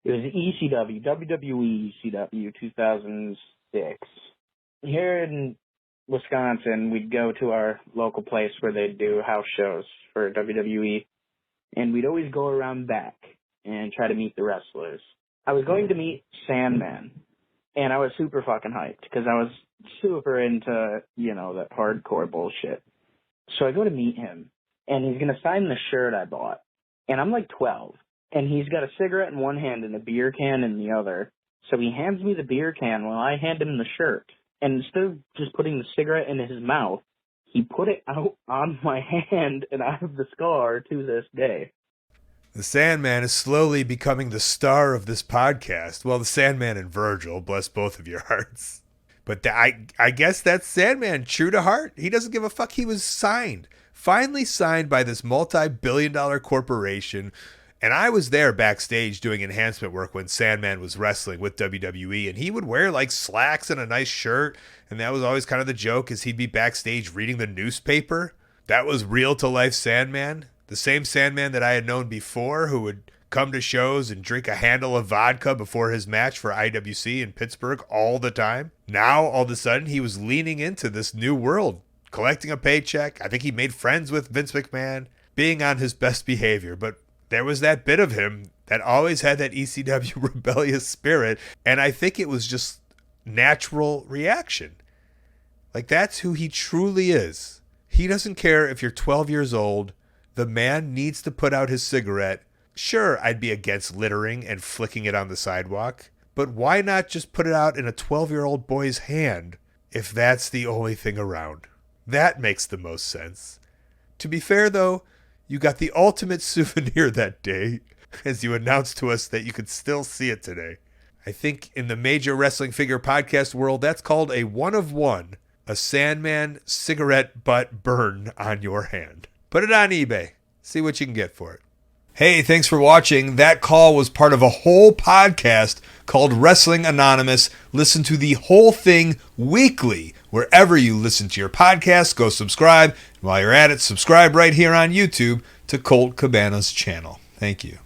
It was ECW, WWE ECW 2006. Here in Wisconsin, we'd go to our local place where they'd do house shows for WWE, and we'd always go around back and try to meet the wrestlers. I was going to meet Sandman, and I was super fucking hyped because I was super into, that hardcore bullshit. So I go to meet him, and he's going to sign the shirt I bought. And I'm like 12, and he's got a cigarette in one hand and a beer can in the other. So he hands me the beer can while I hand him the shirt. And instead of just putting the cigarette in his mouth, he put it out on my hand, and I have the scar to this day. The Sandman is slowly becoming the star of this podcast. Well, the Sandman and Virgil, bless both of your hearts. But I guess that's Sandman, true to heart. He doesn't give a fuck. He was finally signed by this multi-billion-dollar corporation. And I was there backstage doing enhancement work when Sandman was wrestling with WWE. And he would wear like slacks and a nice shirt. And that was always kind of the joke, is he'd be backstage reading the newspaper. That was real-to-life Sandman. The same Sandman that I had known before, who would come to shows and drink a handle of vodka before his match for IWC in Pittsburgh all the time. Now, all of a sudden, he was leaning into this new world, collecting a paycheck. I think he made friends with Vince McMahon, being on his best behavior. But there was that bit of him that always had that ECW rebellious spirit, and I think it was just natural reaction. Like, that's who he truly is. He doesn't care if you're 12 years old. The man needs to put out his cigarette. Sure, I'd be against littering and flicking it on the sidewalk, but why not just put it out in a 12-year-old boy's hand if that's the only thing around? That makes the most sense. To be fair, though, you got the ultimate souvenir that day, as you announced to us that you could still see it today. I think in the major wrestling figure podcast world, that's called a 1-of-1, a Sandman cigarette butt burn on your hand. Put it on eBay. See what you can get for it. Hey, thanks for watching. That call was part of a whole podcast called Wrestling Anonymous. Listen to the whole thing weekly. Wherever you listen to your podcasts, go subscribe. And while you're at it, subscribe right here on YouTube to Colt Cabana's channel. Thank you.